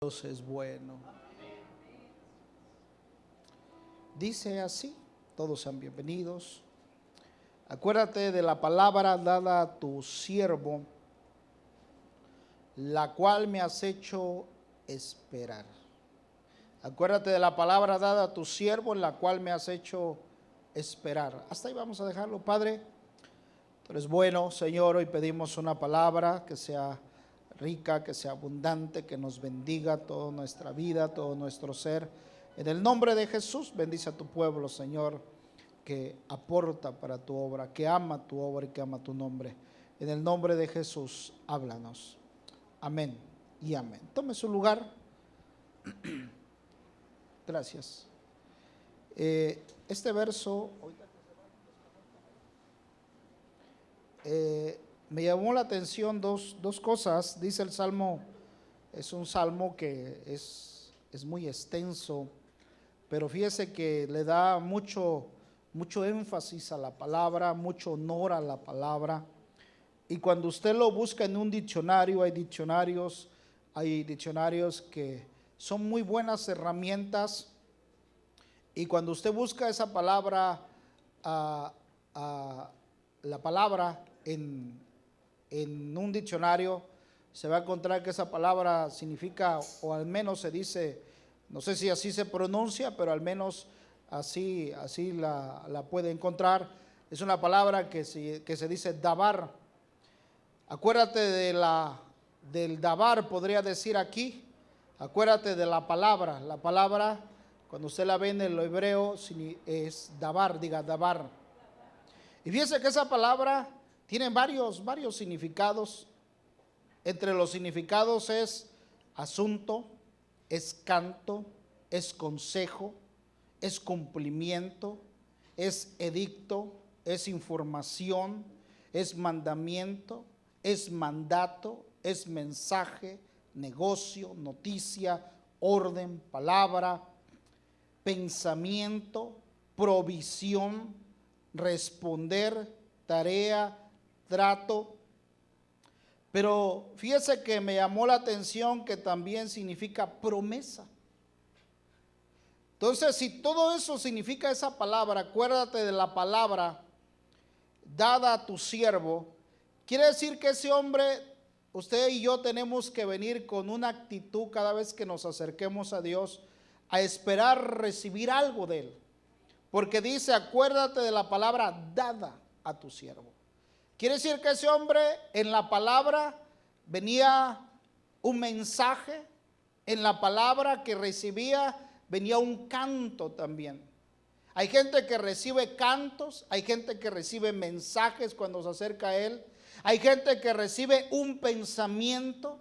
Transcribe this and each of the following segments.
Dios es bueno. Dice así, todos sean bienvenidos. Acuérdate de la palabra dada a tu siervo, la cual me has hecho esperar. Acuérdate de la palabra dada a tu siervo, en la cual me has hecho esperar. Hasta ahí vamos a dejarlo, Padre. Tú eres bueno, Señor. Hoy pedimos una palabra que sea rica, que sea abundante, que nos bendiga toda nuestra vida, todo nuestro ser. En el nombre de Jesús, bendice a tu pueblo, Señor, que aporta para tu obra, que ama tu obra y que ama tu nombre. En el nombre de Jesús, háblanos. Amén y amén. Tome su lugar. Gracias. Este verso me llamó la atención dos cosas. Dice el Salmo, es un salmo que es muy extenso, pero fíjese que le da mucho énfasis a la palabra, mucho honor a la palabra. Y cuando usted lo busca en un diccionario, hay diccionarios que son muy buenas herramientas. Y cuando usted busca esa palabra, la palabra en un diccionario, se va a encontrar que esa palabra significa, o al menos se dice, no sé si así se pronuncia, pero al menos así la puede encontrar. Es una palabra que se dice dabar. Acuérdate del dabar, podría decir aquí. Acuérdate de la palabra. La palabra, cuando usted la ve en el hebreo, es dabar, diga dabar. Y fíjese que esa palabra tiene varios significados. Entre los significados es asunto, es canto, es consejo, es cumplimiento, es edicto, es información, es mandamiento, es mandato, es mensaje, negocio, noticia, orden, palabra, pensamiento, provisión, responder, tarea, trato. Pero fíjese que me llamó la atención que también significa promesa. Entonces, si todo eso significa esa palabra, acuérdate de la palabra dada a tu siervo, quiere decir que ese hombre, usted y yo tenemos que venir con una actitud cada vez que nos acerquemos a Dios, a esperar recibir algo de Él. Porque dice, acuérdate de la palabra dada a tu siervo. Quiere decir que ese hombre en la palabra venía un mensaje, en la palabra que recibía venía un canto también. Hay gente que recibe cantos, hay gente que recibe mensajes cuando se acerca a Él, hay gente que recibe un pensamiento.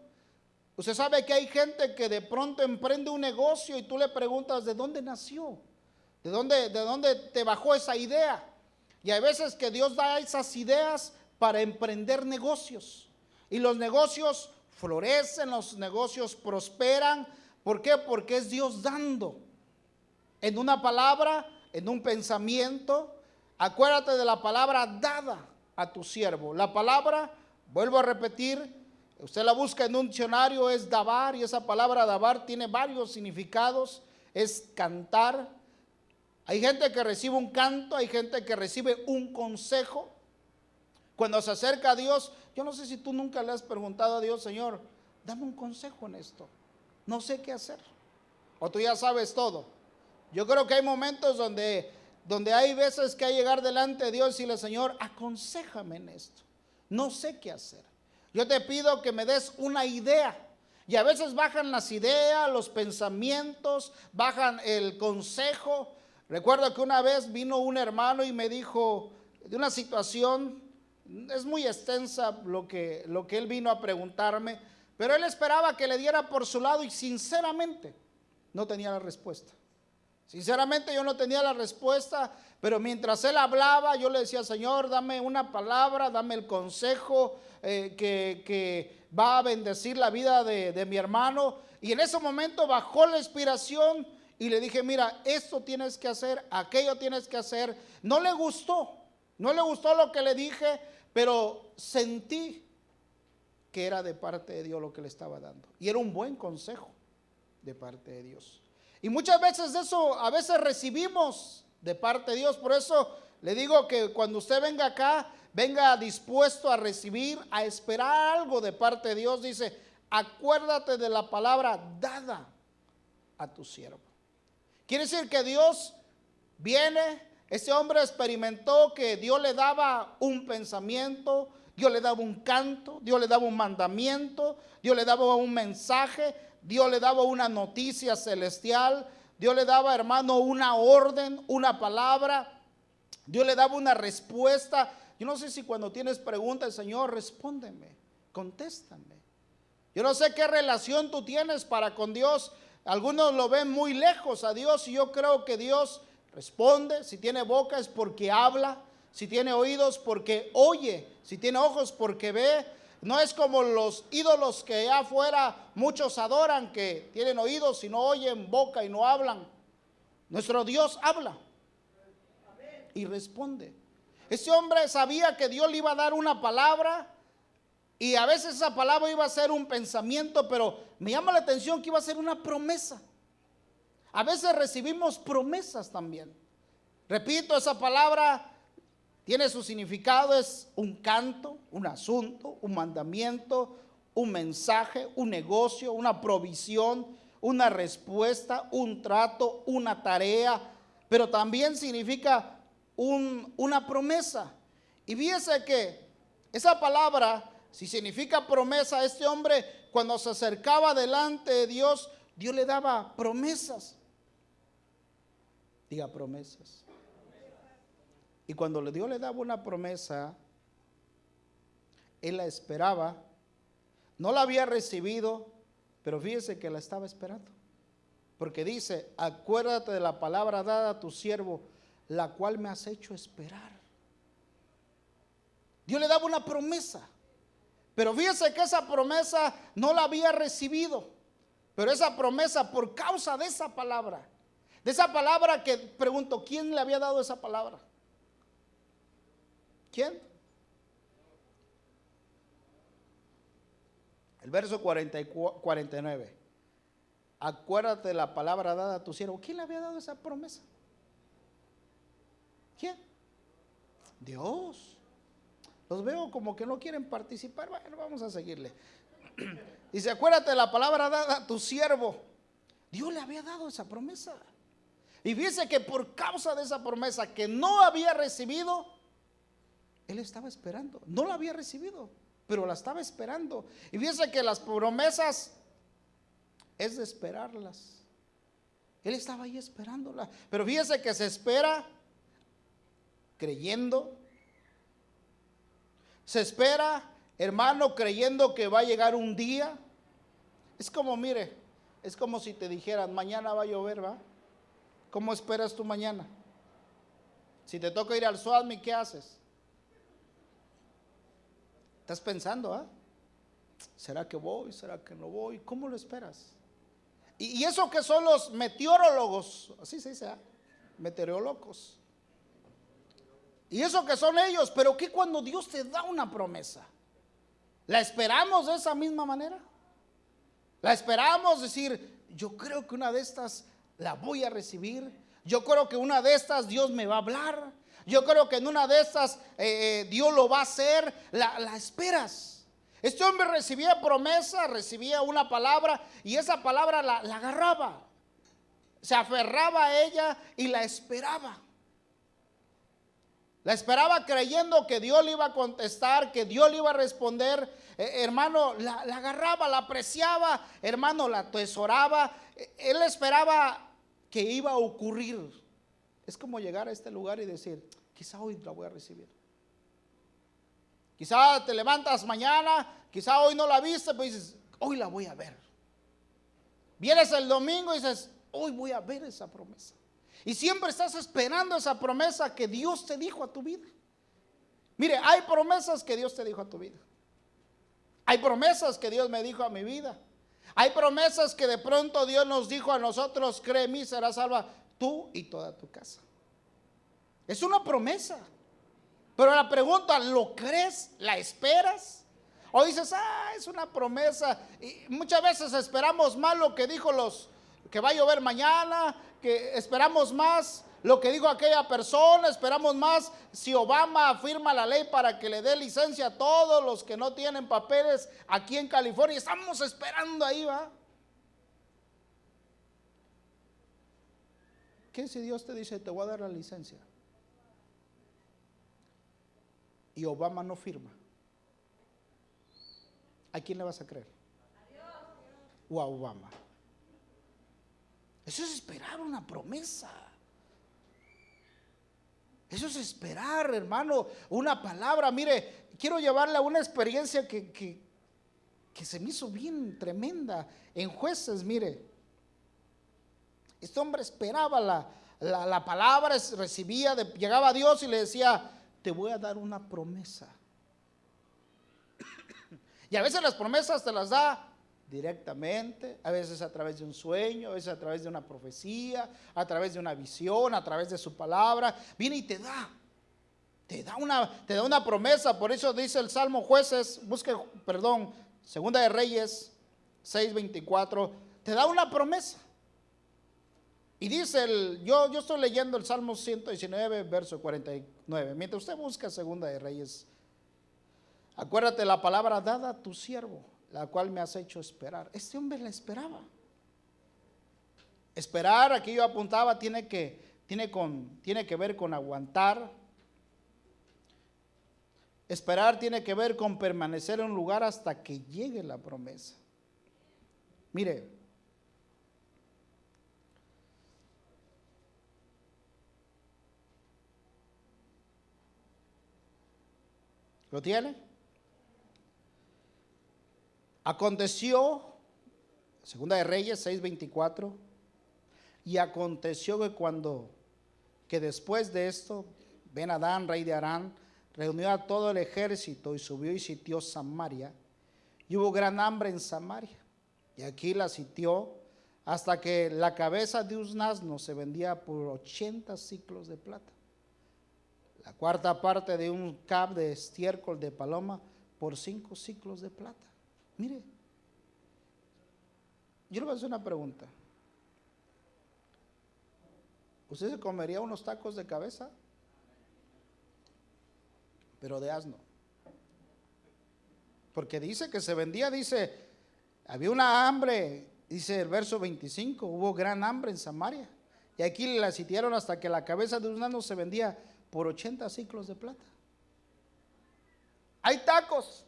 Usted sabe que hay gente que de pronto emprende un negocio y tú le preguntas ¿de dónde nació? ¿De dónde te bajó esa idea? Y hay veces que Dios da esas ideas para emprender negocios. Y los negocios florecen, los negocios prosperan. ¿Por qué? Porque es Dios dando. En una palabra, en un pensamiento. Acuérdate de la palabra dada a tu siervo. La palabra, vuelvo a repetir, usted la busca en un diccionario, es dabar. Y esa palabra dabar tiene varios significados. Es cantar. Hay gente que recibe un canto, hay gente que recibe un consejo. Cuando se acerca a Dios, yo no sé si tú nunca le has preguntado a Dios, Señor, dame un consejo en esto. No sé qué hacer. O tú ya sabes todo. Yo creo que hay momentos donde hay veces que hay que llegar delante de Dios y decirle, Señor, aconséjame en esto. No sé qué hacer. Yo te pido que me des una idea. Y a veces bajan las ideas, los pensamientos, bajan el consejo. Recuerdo que una vez vino un hermano y me dijo de una situación, es muy extensa lo que él vino a preguntarme, pero él esperaba que le diera por su lado y sinceramente no tenía la respuesta. Sinceramente yo no tenía la respuesta, pero mientras él hablaba yo le decía, Señor, dame una palabra, dame el consejo que va a bendecir la vida de mi hermano. Y en ese momento bajó la inspiración y le dije, mira, esto tienes que hacer, aquello tienes que hacer. No le gustó lo que le dije, pero sentí que era de parte de Dios lo que le estaba dando. Y era un buen consejo. de parte de Dios. Y muchas veces eso, a veces recibimos de parte de Dios. Por eso le digo que cuando usted venga acá, venga dispuesto a recibir, a esperar algo de parte de Dios. Dice, acuérdate de la palabra dada a tu siervo. Quiere decir que Dios viene, ese hombre experimentó que Dios le daba un pensamiento, Dios le daba un canto, Dios le daba un mandamiento, Dios le daba un mensaje, Dios le daba una noticia celestial, Dios le daba, hermano, una orden, una palabra, Dios le daba una respuesta. Yo no sé si cuando tienes preguntas, Señor, respóndeme, contéstame. Yo no sé qué relación tú tienes para con Dios. Algunos lo ven muy lejos a Dios y yo creo que Dios responde. Si tiene boca es porque habla, si tiene oídos porque oye, si tiene ojos porque ve. No es como los ídolos que allá afuera muchos adoran, que tienen oídos y no oyen, boca y no hablan. Nuestro Dios habla y responde. Ese hombre sabía que Dios le iba a dar una palabra y a veces esa palabra iba a ser un pensamiento, pero me llama la atención que iba a ser una promesa. A veces recibimos promesas también. Repito, esa palabra tiene su significado, es un canto, un asunto, un mandamiento, un mensaje, un negocio, una provisión, una respuesta, un trato, una tarea, pero también significa una promesa. Y fíjese que esa palabra, si significa promesa, este hombre cuando se acercaba delante de Dios, Dios le daba promesas. Diga promesas. Y cuando Dios le daba una promesa, él la esperaba. No la había recibido, pero fíjese que la estaba esperando. Porque dice, acuérdate de la palabra dada a tu siervo, la cual me has hecho esperar. Dios le daba una promesa. Pero fíjese que esa promesa no la había recibido. Pero esa promesa, por causa de esa palabra que pregunto, ¿quién le había dado esa palabra? ¿Quién? El verso 49. Acuérdate de la palabra dada a tu siervo. ¿Quién le había dado esa promesa? ¿Quién? Dios. Los veo como que no quieren participar. Bueno, vamos a seguirle. Dice, acuérdate de la palabra dada a tu siervo. Dios le había dado esa promesa. Y fíjese que por causa de esa promesa que no había recibido, él estaba esperando. No la había recibido, pero la estaba esperando. Y fíjese que las promesas es de esperarlas. Él estaba ahí esperándola. Pero fíjese que se espera creyendo. Se espera, hermano, creyendo que va a llegar un día. Es como, mire, es como si te dijeran, mañana va a llover, ¿va? ¿Cómo esperas tú mañana? Si te toca ir al SWATMI, ¿qué haces? Estás pensando, ¿ah? ¿Será que voy? ¿Será que no voy? ¿Cómo lo esperas? Y eso que son los meteorólogos, así se dice, ¿ah? Meteorólogos. Y eso que son ellos, pero ¿qué cuando Dios te da una promesa? ¿La esperamos de esa misma manera? ¿La esperamos decir, yo creo que una de estas la voy a recibir? Yo creo que una de estas Dios me va a hablar. Yo creo que en una de estas Dios lo va a hacer. La esperas. Este hombre recibía promesa, recibía una palabra y esa palabra la agarraba. Se aferraba a ella y la esperaba. La esperaba creyendo que Dios le iba a contestar, que Dios le iba a responder. Hermano, la agarraba, la apreciaba, hermano, la atesoraba. Él esperaba que iba a ocurrir. Es como llegar a este lugar y decir, quizá hoy la voy a recibir. Quizá te levantas mañana, quizá hoy no la viste, pero dices, hoy la voy a ver. Vienes el domingo y dices, hoy voy a ver esa promesa. Y siempre estás esperando esa promesa que Dios te dijo a tu vida. Mire, hay promesas que Dios te dijo a tu vida. Hay promesas que Dios me dijo a mi vida. Hay promesas que de pronto Dios nos dijo a nosotros, cree en mí, serás salva tú y toda tu casa. Es una promesa. Pero la pregunta, ¿lo crees? ¿La esperas? O dices, es una promesa. Y muchas veces esperamos más lo que dijo que va a llover mañana, que esperamos más lo que dijo aquella persona, esperamos más si Obama firma la ley para que le dé licencia a todos los que no tienen papeles aquí en California. Estamos esperando ahí, ¿va? ¿Qué si Dios te dice, te voy a dar la licencia? Y Obama no firma. ¿A quién le vas a creer? ¿O a Obama? Eso es esperar una promesa. Eso es esperar, hermano, una palabra. Mire, quiero llevarle a una experiencia que se me hizo bien tremenda. En Jueces, mire, este hombre esperaba la palabra, recibía, llegaba a Dios y le decía, te voy a dar una promesa. Y a veces las promesas te las da directamente, a veces a través de un sueño, a veces a través de una profecía, a través de una visión, a través de su palabra. Viene y te da una promesa. Por eso dice el Salmo Jueces, Segunda de Reyes 6:24, te da una promesa. Y dice, yo estoy leyendo el Salmo 119, verso 49. Mientras usted busca Segunda de Reyes, acuérdate la palabra dada a tu siervo, la cual me has hecho esperar. Este hombre la esperaba. Esperar, aquí yo apuntaba, tiene que ver con aguantar. Esperar tiene que ver con permanecer en un lugar hasta que llegue la promesa. Mire, ¿lo tiene? Aconteció, Segunda de Reyes 6:24, y aconteció que después de esto, Ben-Hadad, rey de Aram, reunió a todo el ejército y subió y sitió Samaria. Y hubo gran hambre en Samaria, y aquí la sitió hasta que la cabeza de un asno se vendía por 80 siclos de plata, la cuarta parte de un cab de estiércol de paloma por 5 siclos de plata. Mire, yo le voy a hacer una pregunta. ¿Usted se comería unos tacos de cabeza? Pero de asno. Porque dice que se vendía, había una hambre, dice el verso 25, hubo gran hambre en Samaria. Y aquí la sitiaron hasta que la cabeza de un asno se vendía por 80 siclos de plata. Hay tacos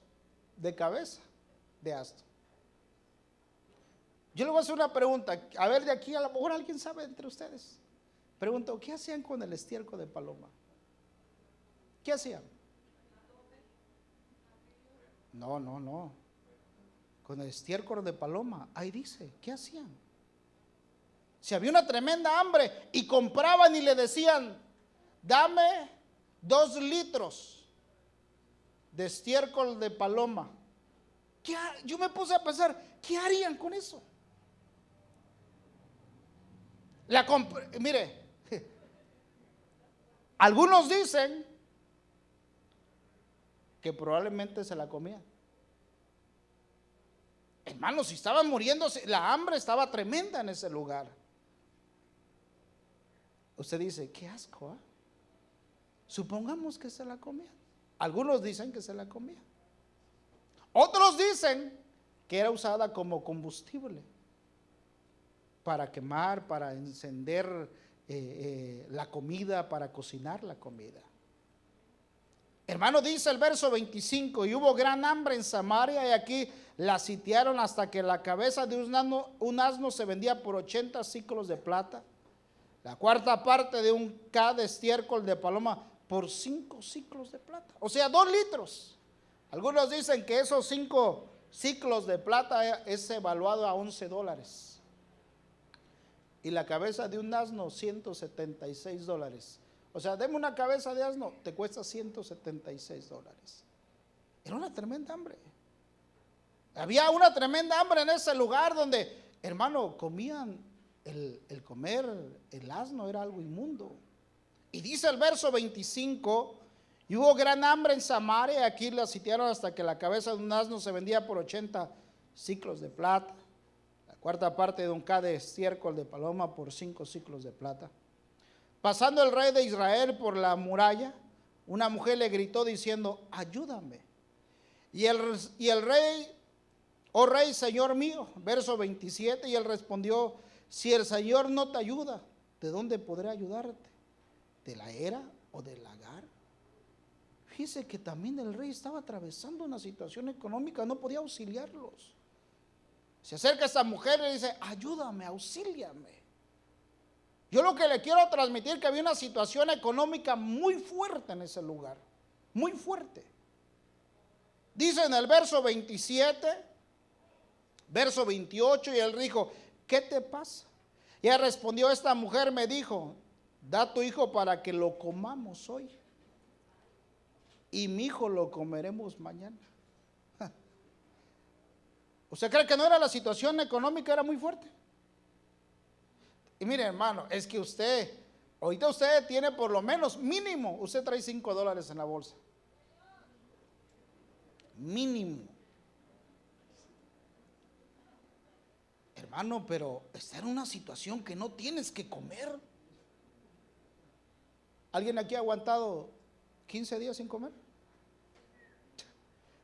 de cabeza de asno. Yo le voy a hacer una pregunta, a ver, de aquí a lo mejor alguien sabe entre ustedes. Pregunto, ¿qué hacían con el estiércol de paloma? ¿Qué hacían? No. Con el estiércol de paloma, ahí dice, ¿qué hacían? Si había una tremenda hambre y compraban y le decían, dame 2 litros de estiércol de paloma. Yo me puse a pensar, ¿qué harían con eso? Mire, algunos dicen que probablemente se la comían. Hermanos, si estaban muriéndose, la hambre estaba tremenda en ese lugar. Usted dice, qué asco, ¿eh? Supongamos que se la comían. Algunos dicen que se la comían. Otros dicen que era usada como combustible para quemar, para encender la comida, para cocinar la comida. Hermano, dice el verso 25, y hubo gran hambre en Samaria, y aquí la sitiaron hasta que la cabeza de un asno se vendía por 80 siclos de plata, la cuarta parte de un ca de estiércol de paloma por 5 siclos de plata, o sea, 2 litros. Algunos dicen que esos 5 ciclos de plata es evaluado a $11. Y la cabeza de un asno, $176. O sea, deme una cabeza de asno, te cuesta $176. Era una tremenda hambre. Había una tremenda hambre en ese lugar donde, hermano, comían, el comer el asno era algo inmundo. Y dice el verso 25, y hubo gran hambre en Samaria, aquí la sitiaron hasta que la cabeza de un asno se vendía por 80 siclos de plata, la cuarta parte de un ca de estiércol de paloma por 5 siclos de plata. Pasando el rey de Israel por la muralla, una mujer le gritó diciendo: ayúdame. Y el rey: oh rey, señor mío, verso 27, y él respondió: si el Señor no te ayuda, ¿de dónde podré ayudarte? ¿De la era o del lagar? Fíjese que también el rey estaba atravesando una situación económica, no podía auxiliarlos. Se acerca esta mujer y le dice: ayúdame, auxíliame. Yo lo que le quiero transmitir es que había una situación económica muy fuerte en ese lugar, muy fuerte. Dice en el verso 27, verso 28, y él dijo: ¿qué te pasa? Y ella respondió: esta mujer me dijo: da tu hijo para que lo comamos hoy, y mi hijo lo comeremos mañana. ¿Usted cree que no era la situación económica, era muy fuerte? Y mire, hermano, es que ahorita usted tiene por lo menos, mínimo, usted trae $5 en la bolsa. Mínimo. Hermano, pero está en una situación que no tienes que comer. ¿Alguien aquí ha aguantado 15 días sin comer?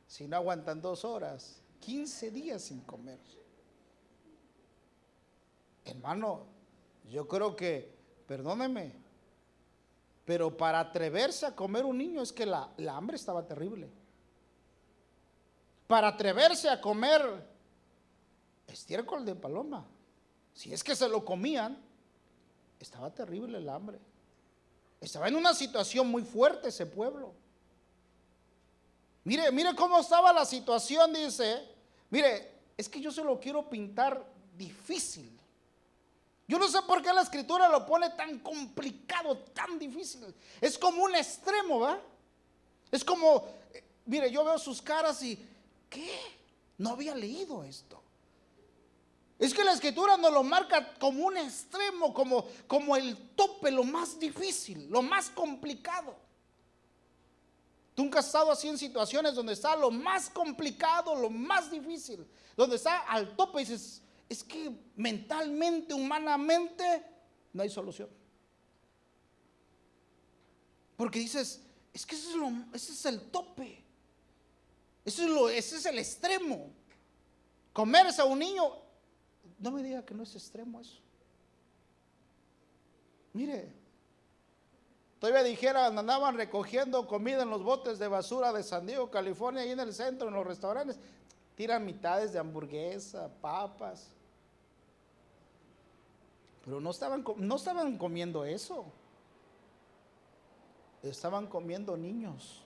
Si no aguantan 2 horas, 15 días sin comer. Hermano, yo creo que, perdóneme, pero para atreverse a comer un niño es que la hambre estaba terrible. Para atreverse a comer estiércol de paloma, si es que se lo comían, estaba terrible el hambre. Estaba en una situación muy fuerte ese pueblo. Mire cómo estaba la situación, dice. Mire, es que yo se lo quiero pintar difícil. Yo no sé por qué la escritura lo pone tan complicado, tan difícil. Es como un extremo, ¿va? Es como, mire, yo veo sus caras y, ¿qué? No había leído esto. Es que la escritura nos lo marca como un extremo, como el tope, lo más difícil, lo más complicado. ¿Tú nunca has estado así en situaciones donde está lo más complicado, lo más difícil? Donde está al tope y dices: es que mentalmente, humanamente, no hay solución. Porque dices: es que ese es el tope. Ese es el extremo. Comerse a un niño, no me diga que no es extremo eso. Mire, todavía dijeran, andaban recogiendo comida en los botes de basura de San Diego, California, ahí en el centro, en los restaurantes. Tiran mitades de hamburguesa, papas. Pero no estaban comiendo eso. Estaban comiendo niños.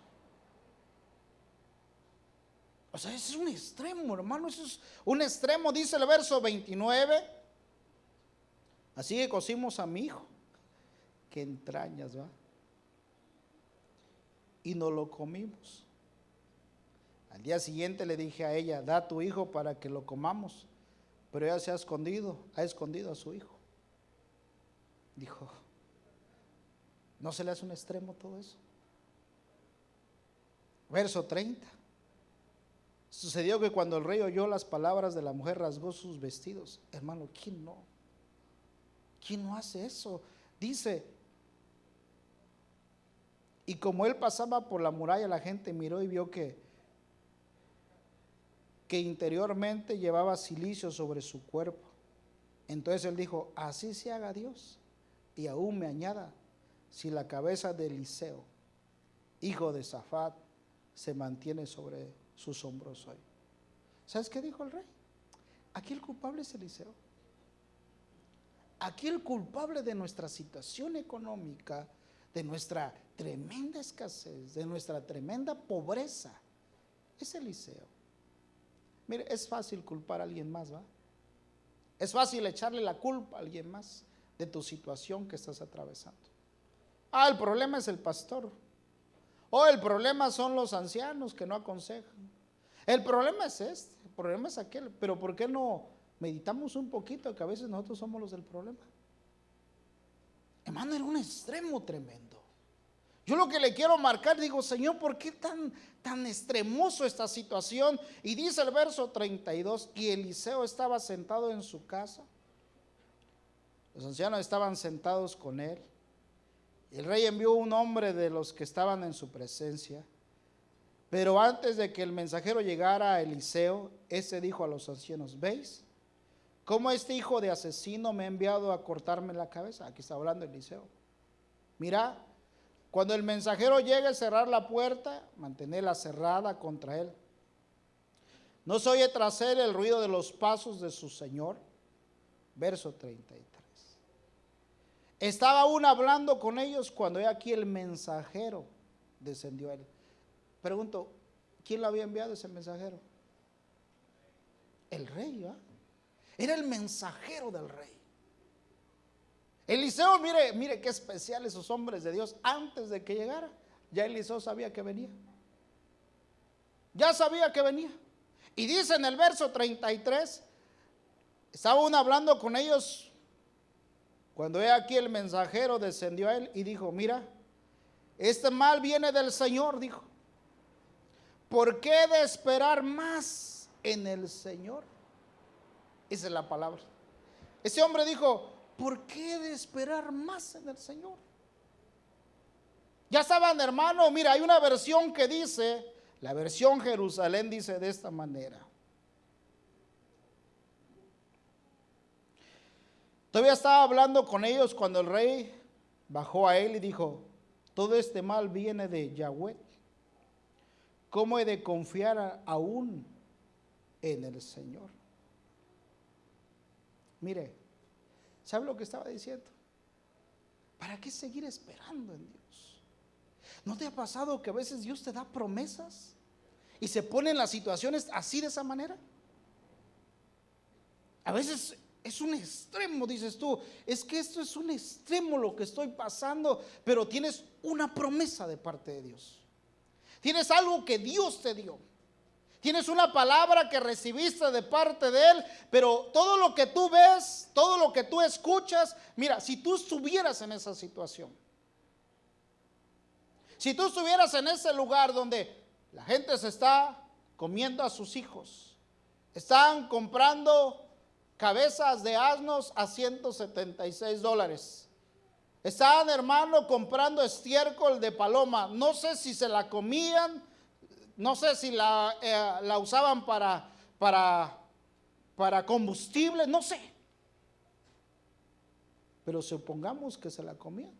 O sea, ese es un extremo, hermano. Eso es un extremo, dice el verso 29. Así que cocimos a mi hijo. Qué entrañas, ¿va? Y no lo comimos. Al día siguiente le dije a ella: da a tu hijo para que lo comamos. Pero ella se ha escondido a su hijo. Dijo: ¿no se le hace un extremo todo eso? Verso 30. Sucedió que cuando el rey oyó las palabras de la mujer, rasgó sus vestidos. Hermano, ¿quién no? ¿Quién no hace eso? Dice: y como él pasaba por la muralla, la gente miró y vio que interiormente llevaba cilicio sobre su cuerpo. Entonces él dijo: así se haga Dios, y aún me añada, si la cabeza de Eliseo, hijo de Safat, se mantiene sobre sus hombros hoy. ¿Sabes qué dijo el rey? Aquí el culpable es Eliseo. Aquí el culpable de nuestra situación económica, de nuestra tremenda escasez, de nuestra tremenda pobreza, es Eliseo. Mire, es fácil culpar a alguien más, ¿va? Es fácil echarle la culpa a alguien más de tu situación que estás atravesando. El problema es el pastor. El problema son los ancianos que no aconsejan. El problema es este, el problema es aquel. Pero ¿por qué no meditamos un poquito que a veces nosotros somos los del problema? Hermano, era un extremo tremendo. Yo lo que le quiero marcar, digo, Señor, ¿por qué tan extremoso esta situación? Y dice el verso 32, y Eliseo estaba sentado en su casa. Los ancianos estaban sentados con él. El rey envió un hombre de los que estaban en su presencia. Pero antes de que el mensajero llegara a Eliseo, ese dijo a los ancianos: ¿veis cómo este hijo de asesino me ha enviado a cortarme la cabeza? Aquí está hablando Eliseo. Mira, cuando el mensajero llegue a cerrar la puerta, mantenerla cerrada contra él. No se oye tras él el ruido de los pasos de su señor. Verso 33. Estaba aún hablando con ellos cuando he aquí el mensajero descendió a él. Pregunto, ¿quién lo había enviado ese mensajero? El rey, ¿verdad? Era el mensajero del rey. Eliseo, mire qué especial esos hombres de Dios. Antes de que llegara, ya Eliseo sabía que venía. Ya sabía que venía. Y dice en el verso 33, estaba aún hablando con ellos cuando he aquí el mensajero descendió a él y dijo: mira, este mal viene del Señor, dijo. ¿Por qué de esperar más en el Señor? Esa es la palabra. Ese hombre dijo: ¿por qué de esperar más en el Señor? Ya saben, hermano, mira, hay una versión que dice, la versión Jerusalén dice de esta manera. Todavía estaba hablando con ellos cuando el rey bajó a él y dijo: todo este mal viene de Yahweh. ¿Cómo he de confiar aún en el Señor? Mire, ¿sabe lo que estaba diciendo? ¿Para qué seguir esperando en Dios? ¿No te ha pasado que a veces Dios te da promesas y se ponen las situaciones así, de esa manera? A veces es un extremo, dices tú, es que esto es un extremo lo que estoy pasando, pero tienes una promesa de parte de Dios. Tienes algo que Dios te dio. Tienes una palabra que recibiste de parte de Él, pero todo lo que tú ves, todo lo que tú escuchas, mira, si tú estuvieras en esa situación, si tú estuvieras en ese lugar donde la gente se está comiendo a sus hijos, están comprando cabezas de asnos a $176. Estaban, hermano, comprando estiércol de paloma. No sé si se la comían, no sé si la usaban para combustible, no sé. Pero supongamos que se la comían,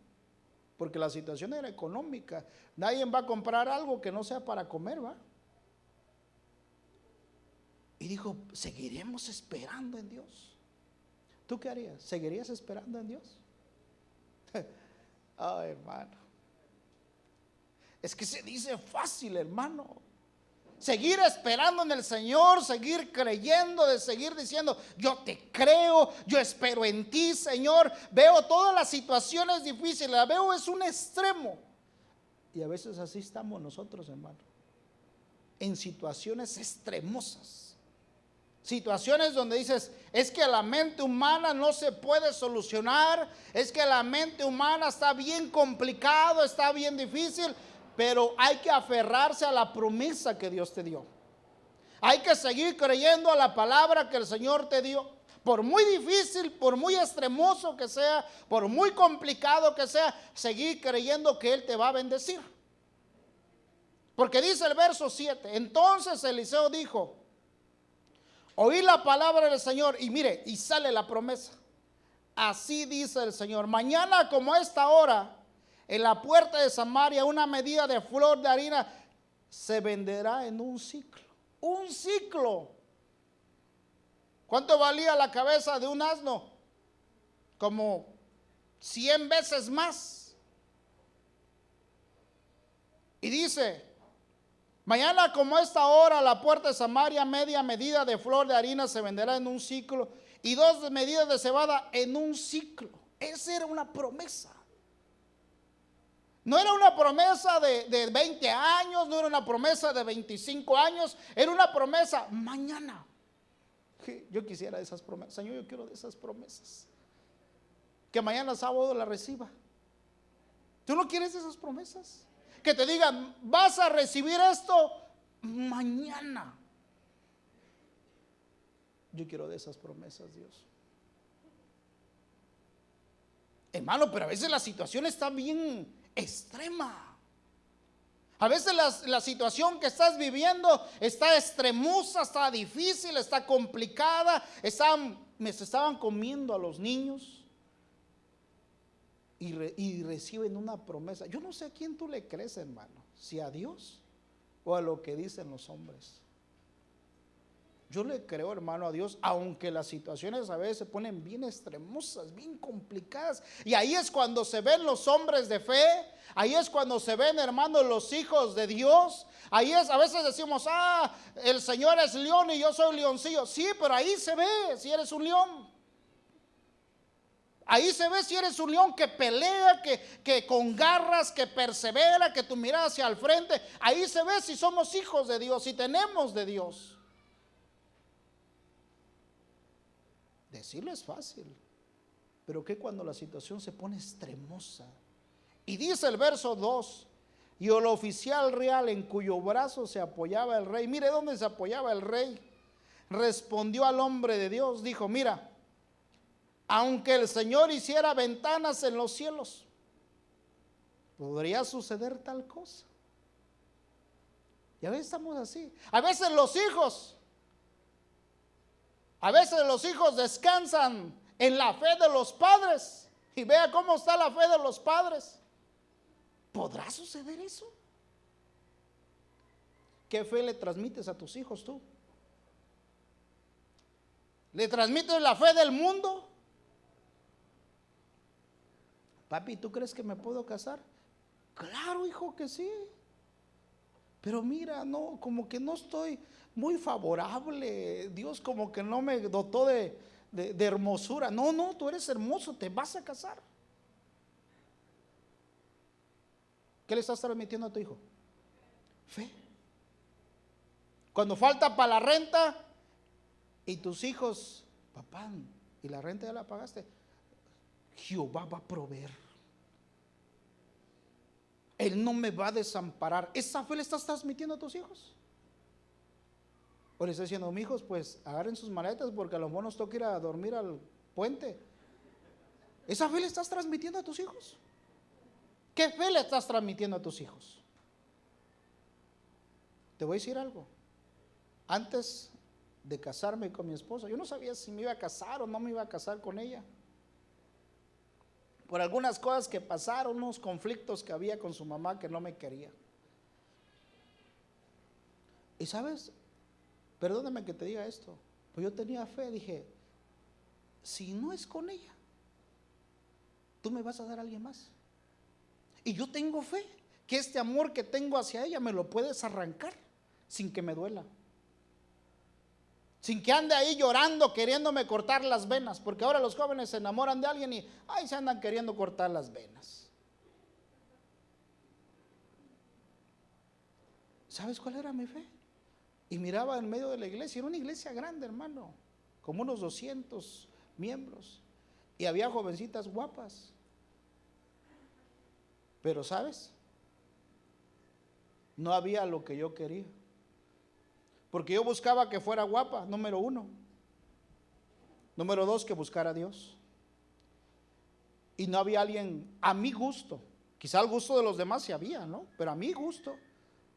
porque la situación era económica. Nadie va a comprar algo que no sea para comer, ¿va? Y dijo: seguiremos esperando en Dios. ¿Tú qué harías? ¿Seguirías esperando en Dios? Ay, hermano, es que se dice fácil, hermano. Seguir esperando en el Señor, seguir creyendo, de seguir diciendo: yo te creo, yo espero en ti, Señor. Veo todas las situaciones difíciles, la veo, es un extremo. Y a veces así estamos nosotros, hermano, en situaciones extremosas. Situaciones donde dices: es que la mente humana no se puede solucionar, es que la mente humana está bien complicado, está bien difícil, pero hay que aferrarse a la promesa que Dios te dio. Hay que seguir creyendo a la palabra que el Señor te dio. Por muy difícil, por muy extremoso que sea, por muy complicado que sea, seguir creyendo que Él te va a bendecir. Porque dice el verso 7, entonces Eliseo dijo: oí la palabra del Señor, y mire, y sale la promesa. Así dice el Señor: mañana como a esta hora, en la puerta de Samaria, una medida de flor de harina se venderá en un ciclo. Un ciclo. ¿Cuánto valía la cabeza de un asno? Como 100 veces más. Y dice: mañana como a esta hora, a la puerta de Samaria, media medida de flor de harina se venderá en un ciclo, y 2 medidas de cebada en un ciclo. Esa era una promesa. No era una promesa de 20 años, no era una promesa de 25 años, era una promesa mañana. Yo quisiera esas promesas, Señor, yo quiero de esas promesas. Que mañana sábado la reciba. ¿Tú no quieres esas promesas? Que te digan, vas a recibir esto mañana. Yo quiero de esas promesas, Dios. Hermano, pero a veces la situación está bien extrema. A veces la situación que estás viviendo está extremosa, está difícil, está complicada. Me estaban comiendo a los niños y reciben una promesa. Yo no sé a quién tú le crees, hermano, si a Dios o a lo que dicen los hombres. Yo le creo, hermano, a Dios, aunque las situaciones a veces se ponen bien extremosas, bien complicadas. Y ahí es cuando se ven los hombres de fe. Ahí es cuando se ven, hermano, los hijos de Dios. Ahí es, a veces decimos, el Señor es león y yo soy leoncillo. Sí, pero ahí se ve si eres un león. Ahí se ve si eres un león que pelea, que con garras, que persevera, que tu mirada hacia el frente. Ahí se ve si somos hijos de Dios, si tenemos de Dios. Decirlo es fácil, pero que cuando la situación se pone extremosa. Y dice el verso 2, y el oficial real en cuyo brazo se apoyaba el rey, mire dónde se apoyaba el rey, respondió al hombre de Dios, dijo, mira, aunque el Señor hiciera ventanas en los cielos, podría suceder tal cosa. Y a veces estamos así. A veces los hijos descansan en la fe de los padres. Y vea cómo está la fe de los padres. ¿Podrá suceder eso? ¿Qué fe le transmites a tus hijos tú? ¿Le transmites la fe del mundo? Papi, ¿tú crees que me puedo casar? Claro, hijo, que sí. Pero mira, no, como que no estoy muy favorable. Dios como que no me dotó de hermosura. No, tú eres hermoso, te vas a casar. ¿Qué le estás transmitiendo a tu hijo? Fe. Cuando falta para la renta y tus hijos, papá, ¿y la renta ya la pagaste? Jehová va a proveer. Él no me va a desamparar. ¿Esa fe le estás transmitiendo a tus hijos? O le estás diciendo, mis hijos, pues agarren sus maletas porque a lo mejor nos toca ir a dormir al puente. ¿Esa fe le estás transmitiendo a tus hijos? ¿Qué fe le estás transmitiendo a tus hijos? Te voy a decir algo. Antes de casarme con mi esposa, yo no sabía si me iba a casar o no me iba a casar con ella. Por algunas cosas que pasaron, unos conflictos que había con su mamá que no me quería. Y sabes, perdóname que te diga esto, pues yo tenía fe, dije, si no es con ella, tú me vas a dar a alguien más. Y yo tengo fe que este amor que tengo hacia ella me lo puedes arrancar sin que me duela. Sin que ande ahí llorando, queriéndome cortar las venas. Porque ahora los jóvenes se enamoran de alguien y se andan queriendo cortar las venas. ¿Sabes cuál era mi fe? Y miraba en medio de la iglesia, era una iglesia grande, hermano, como unos 200 miembros. Y había jovencitas guapas. Pero ¿sabes? No había lo que yo quería. Porque yo buscaba que fuera guapa, número 1. Número 2, que buscara a Dios. Y no había alguien a mi gusto. Quizá al gusto de los demás sí había, ¿no? Pero a mi gusto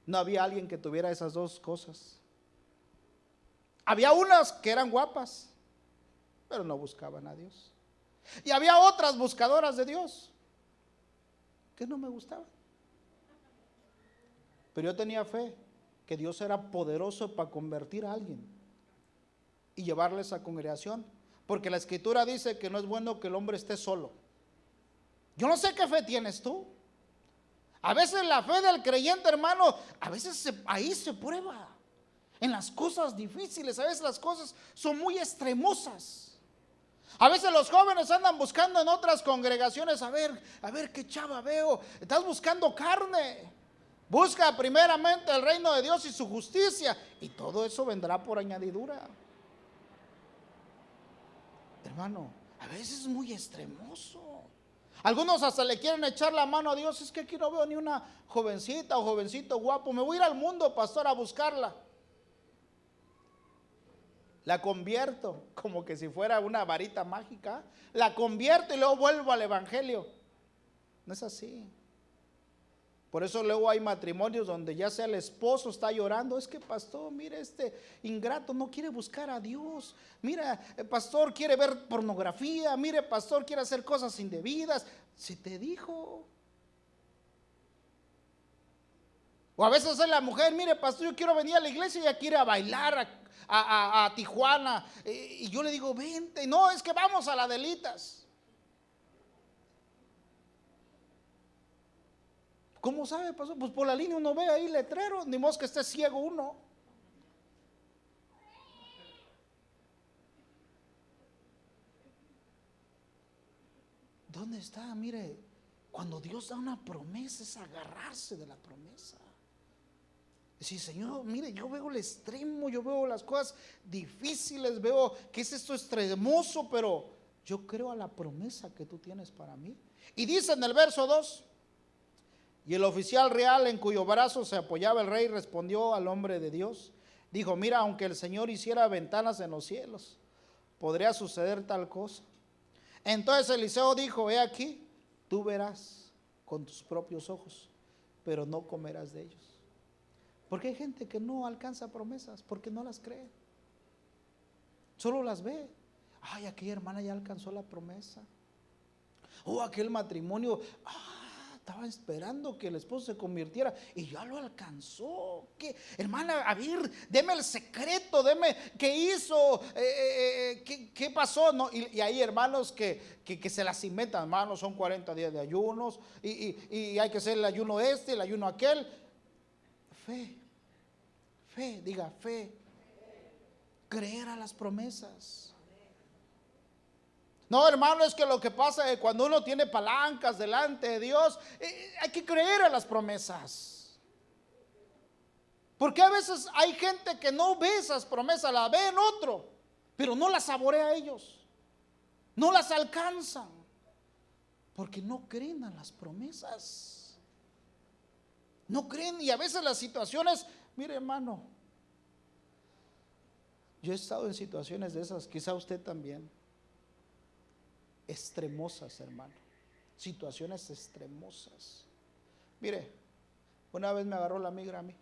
no había alguien que tuviera esas dos cosas. Había unas que eran guapas, pero no buscaban a Dios. Y había otras buscadoras de Dios que no me gustaban. Pero yo tenía fe que Dios era poderoso para convertir a alguien y llevarle a esa congregación. Porque la escritura dice que no es bueno que el hombre esté solo. Yo no sé qué fe tienes tú. A veces la fe del creyente, hermano, a veces ahí se prueba. En las cosas difíciles, a veces las cosas son muy extremosas. A veces los jóvenes andan buscando en otras congregaciones, a ver qué chava veo. Estás buscando carne. Busca primeramente el reino de Dios y su justicia, y todo eso vendrá por añadidura. Hermano, a veces es muy extremoso. Algunos hasta le quieren echar la mano a Dios. Es que aquí no veo ni una jovencita o jovencito guapo. Me voy a ir al mundo, pastor, a buscarla. La convierto como que si fuera una varita mágica. La convierto y luego vuelvo al evangelio. No es así. Por eso luego hay matrimonios donde ya sea el esposo está llorando. Es que pastor, mire, este ingrato no quiere buscar a Dios. Mira, el pastor quiere ver pornografía. Mire, pastor quiere hacer cosas indebidas. Se te dijo. O a veces es la mujer, mire, pastor, yo quiero venir a la iglesia y ella quiere a bailar a Tijuana. Y yo le digo, vente. No, es que vamos a la Delitas. ¿Cómo sabe, pastor? Pues por la línea uno ve ahí letreros, ni modo que esté ciego uno. ¿Dónde está? Mire, cuando Dios da una promesa es agarrarse de la promesa. Sí, Señor, mire, yo veo el extremo, yo veo las cosas difíciles, veo que es esto extremoso, pero yo creo a la promesa que tú tienes para mí. Y dice en el verso 2, y el oficial real en cuyo brazo se apoyaba el rey respondió al hombre de Dios. Dijo, mira, aunque el Señor hiciera ventanas en los cielos, podría suceder tal cosa. Entonces Eliseo dijo, he aquí, tú verás con tus propios ojos, pero no comerás de ellos. Porque hay gente que no alcanza promesas, porque no las cree. Solo las ve. Ay, aquella hermana ya alcanzó la promesa. O aquel matrimonio, estaba esperando que el esposo se convirtiera y ya lo alcanzó. ¿Qué? Hermana, a ver, deme el secreto, deme qué hizo, qué pasó. No, y hay hermanos que se las inventan, hermanos, son 40 días de ayunos y hay que hacer el ayuno este, el ayuno aquel. Fe, diga fe. Creer a las promesas. No, hermano, es que lo que pasa es que cuando uno tiene palancas delante de Dios, hay que creer a las promesas. Porque a veces hay gente que no ve esas promesas, las ve en otro, pero no las saborea a ellos. No las alcanzan. Porque no creen a las promesas. No creen, y a veces las situaciones, mire, hermano, yo he estado en situaciones de esas, quizá usted también. Extremosas, hermano. Situaciones extremosas. Mire, una vez me agarró la migra a mí.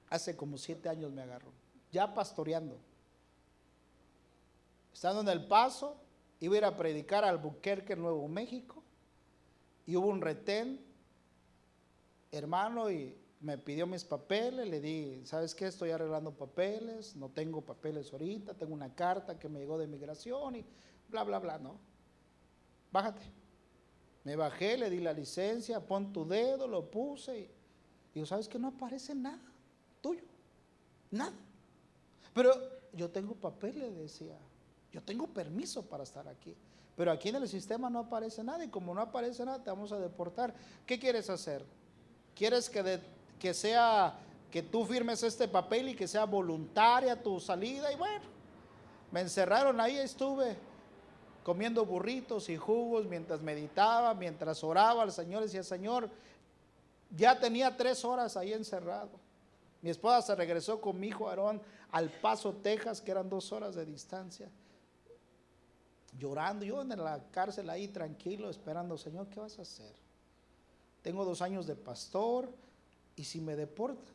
Hace como 7 años me agarró. Ya pastoreando. Estando en El Paso, iba a ir a predicar al Albuquerque, Nuevo México. Y hubo un retén, hermano, y me pidió mis papeles. Le di, ¿sabes qué? Estoy arreglando papeles, no tengo papeles ahorita, tengo una carta que me llegó de migración y bla, bla, bla, ¿no? Bájate. Me bajé, le di la licencia, pon tu dedo, lo puse y digo, ¿sabes qué? No aparece nada tuyo, nada. Pero yo tengo papeles, decía, yo tengo permiso para estar aquí. Pero aquí en el sistema no aparece nada y como no aparece nada te vamos a deportar. ¿Qué quieres hacer? ¿Quieres que sea, que tú firmes este papel y que sea voluntaria tu salida? Y bueno, me encerraron ahí, estuve comiendo burritos y jugos mientras meditaba, mientras oraba al Señor. Decía, Señor, ya tenía 3 horas ahí encerrado. Mi esposa se regresó con mi hijo Aarón al Paso, Texas, que eran 2 horas de distancia. Llorando, yo en la cárcel ahí tranquilo, esperando, Señor, ¿qué vas a hacer? Tengo 2 años de pastor y si me deportan.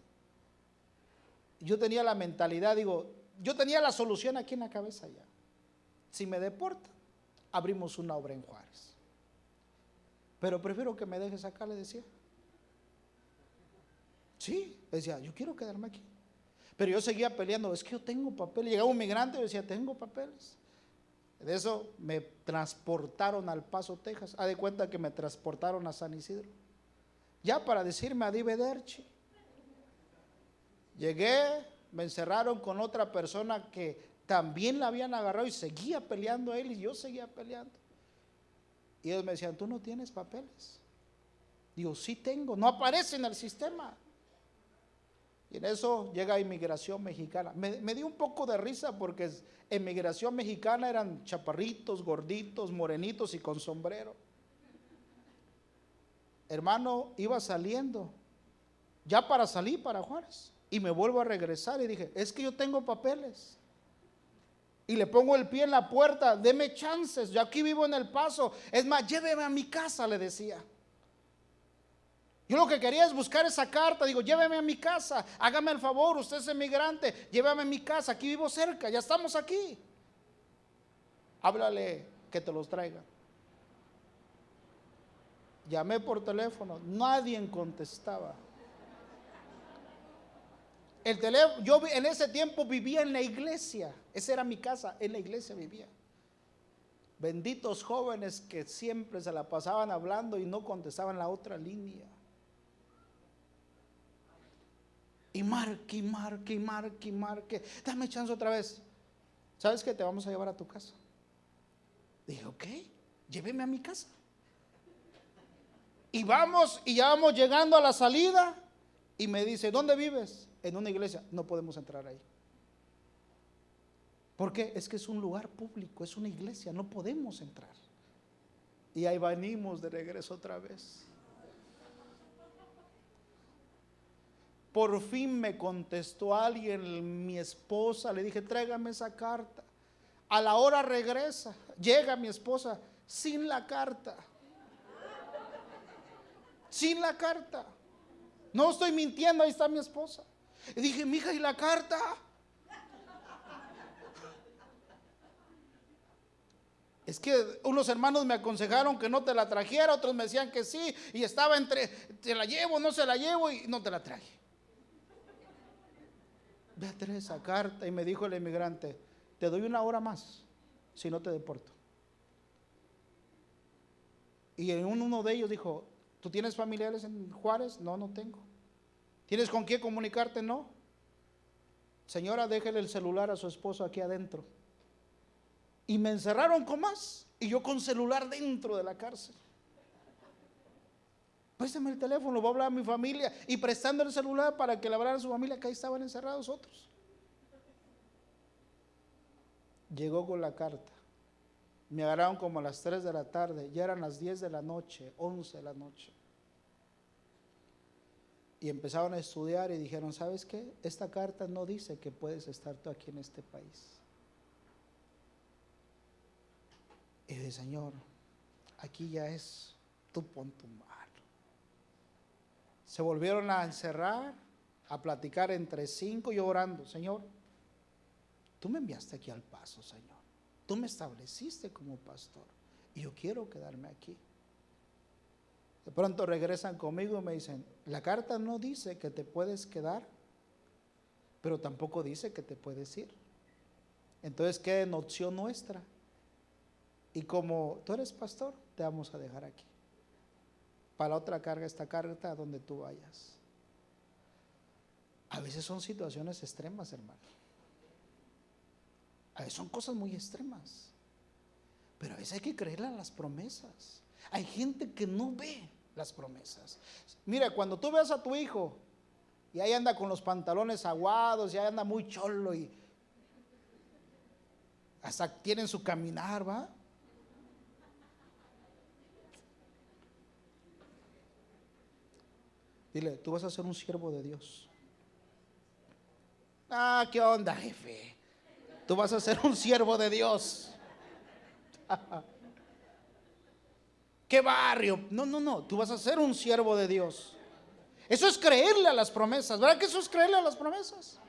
Yo tenía la mentalidad, digo, yo tenía la solución aquí en la cabeza ya. Si me deportan, abrimos una obra en Juárez. Pero prefiero que me dejes acá, le decía. Sí, decía, yo quiero quedarme aquí. Pero yo seguía peleando, es que yo tengo papeles. Llegaba un migrante y decía, tengo papeles. De eso me transportaron al Paso, Texas. Haz de cuenta que me transportaron a San Isidro. Ya para decirme arrivederci. Llegué, me encerraron con otra persona que también la habían agarrado y seguía peleando a él y yo seguía peleando. Y ellos me decían, ¿tú no tienes papeles? Digo, sí tengo, no aparece en el sistema. Y en eso llega inmigración mexicana. Me dio un poco de risa porque en migración mexicana eran chaparritos, gorditos, morenitos y con sombrero. Hermano, iba saliendo, ya para salir para Juárez. Y me vuelvo a regresar y dije, es que yo tengo papeles. Y le pongo el pie en la puerta, deme chances, yo aquí vivo en El Paso. Es más, lléveme a mi casa, le decía. Yo lo que quería es buscar esa carta. Digo, lléveme a mi casa, hágame el favor, usted es emigrante, llévame a mi casa, aquí vivo cerca, ya estamos aquí. Háblale que te los traiga. Llamé por teléfono, nadie contestaba. El teléfono, yo en ese tiempo vivía en la iglesia, esa era mi casa, en la iglesia vivía. Benditos jóvenes que siempre se la pasaban hablando y no contestaban la otra línea. Y marque, y marque, y marque, y marque. Dame chance otra vez. ¿Sabes qué? Te vamos a llevar a tu casa. Dije, ok, lléveme a mi casa. Y vamos, y ya vamos llegando a la salida. Y me dice, ¿dónde vives? En una iglesia. No podemos entrar ahí. ¿Por qué? Es que es un lugar público, es una iglesia, no podemos entrar. Y ahí venimos de regreso otra vez. Por fin me contestó alguien, mi esposa, le dije, tráigame esa carta. A la hora regresa, llega mi esposa sin la carta. Sin la carta. No estoy mintiendo, ahí está mi esposa. Y dije, mija, ¿y la carta? Es que unos hermanos me aconsejaron que no te la trajera, otros me decían que sí, y estaba entre, te la llevo, no se la llevo, y no te la traje. Ve a traer esa carta. Y me dijo el emigrante, te doy una hora más, si no te deporto. Y en uno de ellos dijo, ¿tú tienes familiares en Juárez? No, no tengo. ¿Tienes con quién comunicarte? No. Señora, déjele el celular a su esposo aquí adentro. Y me encerraron con más, y yo con celular dentro de la cárcel. Préstame el teléfono, voy a hablar a mi familia, y prestando el celular para que le hablara a su familia, que ahí estaban encerrados otros. Llegó con la carta. Me agarraron como a las 3 de la tarde, ya eran las 10 de la noche, 11 de la noche. Y empezaron a estudiar y dijeron, ¿sabes qué? Esta carta no dice que puedes estar tú aquí en este país. Y dije, Señor, aquí ya es, tú pon tu mano. Se volvieron a encerrar, a platicar entre 5, yo orando, Señor, tú me enviaste aquí al Paso, Señor. Tú me estableciste como pastor y yo quiero quedarme aquí. De pronto regresan conmigo y me dicen, la carta no dice que te puedes quedar, pero tampoco dice que te puedes ir. Entonces queda en opción nuestra. Y como tú eres pastor, te vamos a dejar aquí. Para la otra carga, esta carta a donde tú vayas. A veces son situaciones extremas, hermano. A veces son cosas muy extremas. Pero a veces hay que creerle a las promesas. Hay gente que no ve las promesas. Mira, cuando tú ves a tu hijo y ahí anda con los pantalones aguados y ahí anda muy cholo y hasta tienen su caminar, ¿va? Dile, tú vas a ser un siervo de Dios. Ah, ¿qué onda, jefe? Tú vas a ser un siervo de Dios. ¿Qué barrio? No, tú vas a ser un siervo de Dios. Eso es creerle a las promesas, ¿verdad que eso es creerle a las promesas?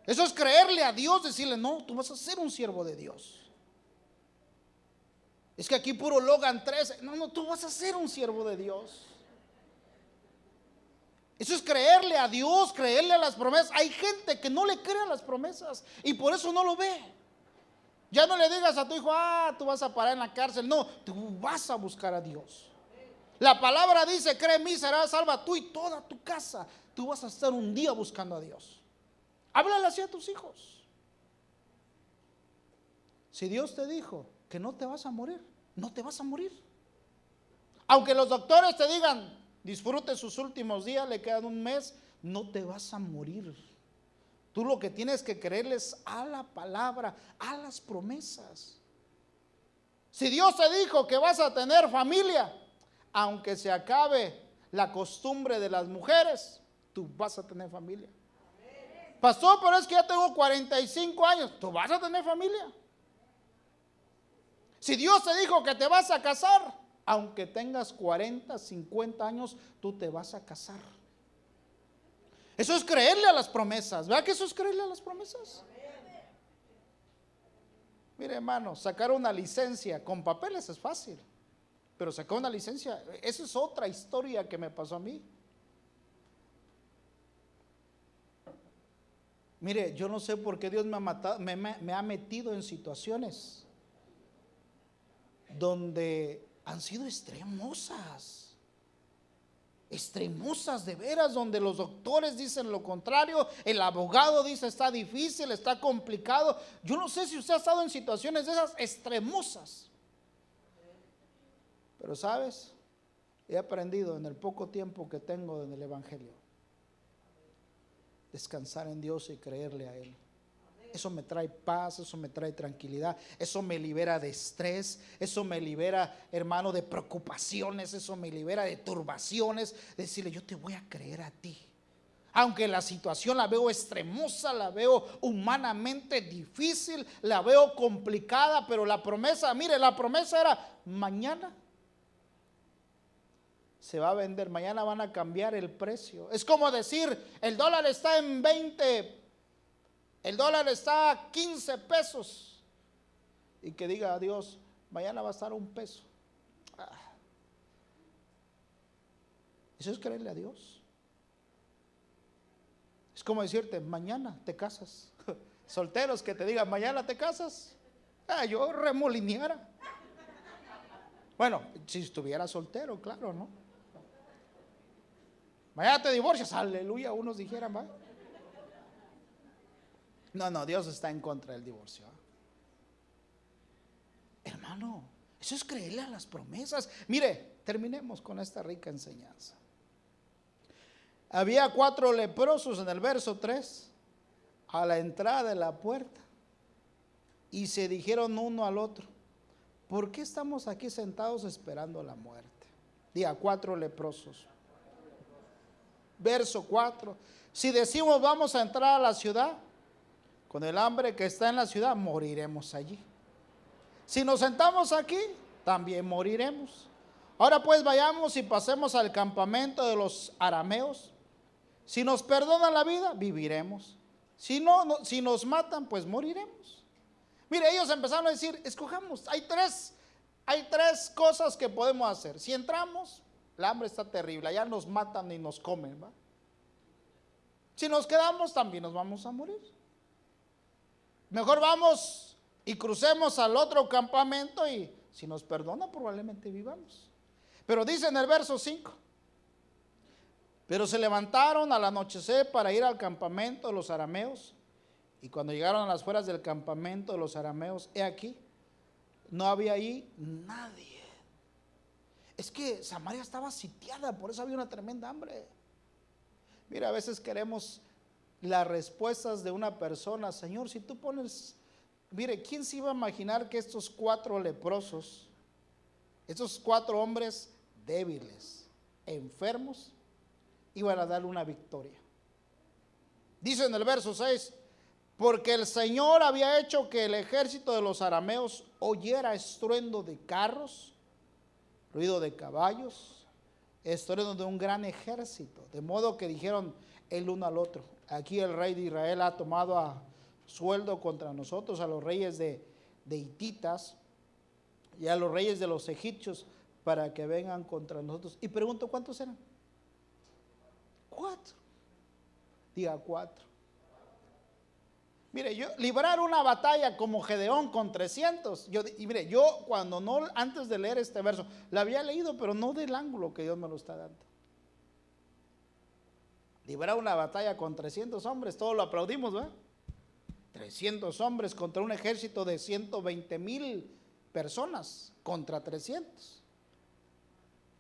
Eso es creerle a Dios, decirle, no, tú vas a ser un siervo de Dios. Es que aquí puro Logan 13, no, tú vas a ser un siervo de Dios. Eso es creerle a Dios, creerle a las promesas. Hay gente que no le cree a las promesas y por eso no lo ve. Ya no le digas a tu hijo, tú vas a parar en la cárcel. No, tú vas a buscar a Dios. La palabra dice, cree en mí, serás salva tú y toda tu casa. Tú vas a estar un día buscando a Dios. Háblale así a tus hijos. Si Dios te dijo que no te vas a morir, no te vas a morir. Aunque los doctores te digan, disfrute sus últimos días, le quedan un mes, no te vas a morir. Tú lo que tienes que creerles a la palabra, a las promesas. Si Dios te dijo que vas a tener familia, aunque se acabe la costumbre de las mujeres, tú vas a tener familia. Pastor, pero es que ya tengo 45 años, tú vas a tener familia. Si Dios te dijo que te vas a casar, aunque tengas 40, 50 años, tú te vas a casar. Eso es creerle a las promesas. ¿Verdad que eso es creerle a las promesas? Mire, hermano, sacar una licencia con papeles es fácil, pero sacar una licencia, esa es otra historia que me pasó a mí. Mire, yo no sé por qué Dios me ha metido en situaciones donde han sido extremosas de veras, donde los doctores dicen lo contrario, el abogado dice está difícil, está complicado. Yo no sé si usted ha estado en situaciones de esas extremosas, pero sabes, he aprendido en el poco tiempo que tengo en el Evangelio, descansar en Dios y creerle a Él. Eso me trae paz, eso me trae tranquilidad, eso me libera de estrés, eso me libera, hermano, de preocupaciones, eso me libera de turbaciones. Decirle, yo te voy a creer a ti. Aunque la situación la veo extremosa, la veo humanamente difícil, la veo complicada, pero la promesa, mire, la promesa era mañana se va a vender, mañana van a cambiar el precio. Es como decir, el dólar está en 20, el dólar está a 15 pesos. Y que diga a Dios, mañana va a estar a $1. Eso es creerle a Dios. Es como decirte, mañana te casas. Solteros que te digan, mañana te casas. Yo remolineara. Bueno, si estuviera soltero, claro, ¿no? Mañana te divorcias, aleluya, unos dijeran, ¿va? No, Dios está en contra del divorcio. Hermano, eso es creerle a las promesas. Mire, terminemos con esta rica enseñanza. Había 4 leprosos en el verso 3, a la entrada de la puerta, y se dijeron uno al otro, ¿por qué estamos aquí sentados esperando la muerte? Diga, 4 leprosos. Verso 4, si decimos vamos a entrar a la ciudad, con el hambre que está en la ciudad, moriremos allí. Si nos sentamos aquí, también moriremos. Ahora pues vayamos y pasemos al campamento de los arameos. Si nos perdonan la vida, viviremos. Si nos matan, pues moriremos. Mire, ellos empezaron a decir, escojamos, hay tres cosas que podemos hacer. Si entramos, el hambre está terrible, allá nos matan y nos comen, ¿va? Si nos quedamos, también nos vamos a morir. Mejor vamos y crucemos al otro campamento y si nos perdona, probablemente vivamos. Pero dice en el verso 5, pero se levantaron al anochecer para ir al campamento de los arameos, y cuando llegaron a las afueras del campamento de los arameos, he aquí, no había ahí nadie. Es que Samaria estaba sitiada, por eso había una tremenda hambre. Mira, a veces queremos las respuestas de una persona. Señor, si tú pones, mire, ¿quién se iba a imaginar que estos 4 leprosos, estos 4 hombres débiles, enfermos, iban a darle una victoria? Dice en el verso 6, porque el Señor había hecho que el ejército de los arameos oyera estruendo de carros, ruido de caballos, estruendo de un gran ejército, de modo que dijeron el uno al otro, aquí el rey de Israel ha tomado a sueldo contra nosotros, a los reyes de hititas y a los reyes de los egipcios, para que vengan contra nosotros. Y pregunto, ¿cuántos eran? 4. Diga 4. Mire, yo librar una batalla como Gedeón con 300. Mire, yo cuando no, antes de leer este verso, la había leído, pero no del ángulo que Dios me lo está dando. Librar una batalla con 300 hombres, todos lo aplaudimos, ¿verdad? 300 hombres contra un ejército de 120,000 personas, contra 300.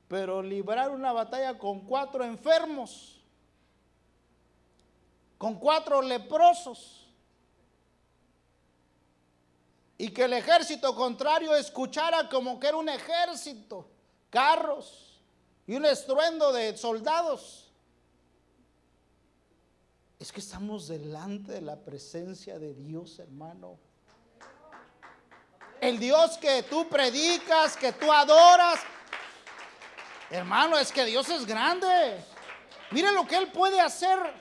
Pero librar una batalla con 4 enfermos, con 4 leprosos. Y que el ejército contrario escuchara como que era un ejército, carros y un estruendo de soldados. Es que estamos delante de la presencia de Dios, hermano. El Dios que tú predicas, que tú adoras, hermano, es que Dios es grande. Mire lo que Él puede hacer.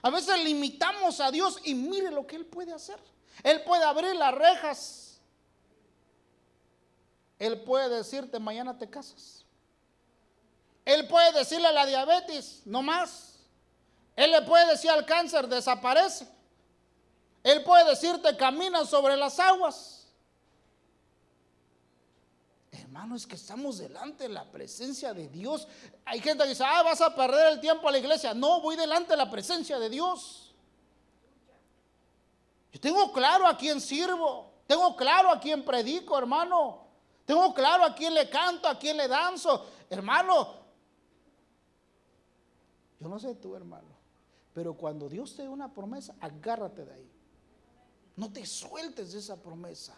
A veces limitamos a Dios y mire lo que Él puede hacer. Él puede abrir las rejas. Él puede decirte mañana te casas. Él puede decirle a la diabetes no más. Él le puede decir al cáncer desaparece. Él puede decirte camina sobre las aguas. Hermano, es que estamos delante de la presencia de Dios. Hay gente que dice, vas a perder el tiempo a la iglesia. No, voy delante de la presencia de Dios. Yo tengo claro a quién sirvo. Tengo claro a quién predico, hermano. Tengo claro a quién le canto, a quién le danzo. Hermano, yo no sé tú, hermano, pero cuando Dios te dé una promesa, agárrate de ahí. No te sueltes de esa promesa.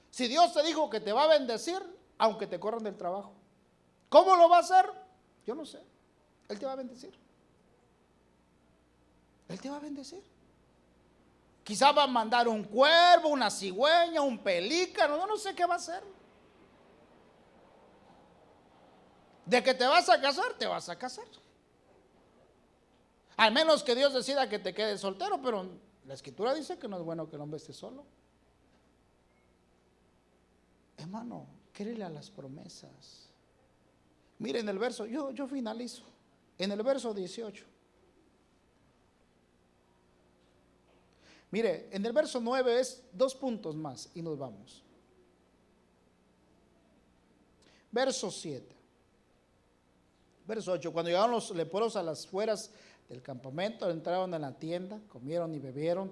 Si Dios te dijo que te va a bendecir, aunque te corran del trabajo, ¿cómo lo va a hacer? Yo no sé. Él te va a bendecir. Él te va a bendecir. Quizás va a mandar un cuervo, una cigüeña, un pelícano, yo no sé qué va a hacer. De que te vas a casar, te vas a casar. Al menos que Dios decida que te quedes soltero, pero la Escritura dice que no es bueno que el hombre esté solo. Hermano, créele a las promesas. Miren el verso, yo finalizo. En el verso 18. Mire, en el verso 9 es 2 puntos más y nos vamos. Verso 7. Verso 8. Cuando llegaron los leprosos a las afueras del campamento, entraron en la tienda, comieron y bebieron,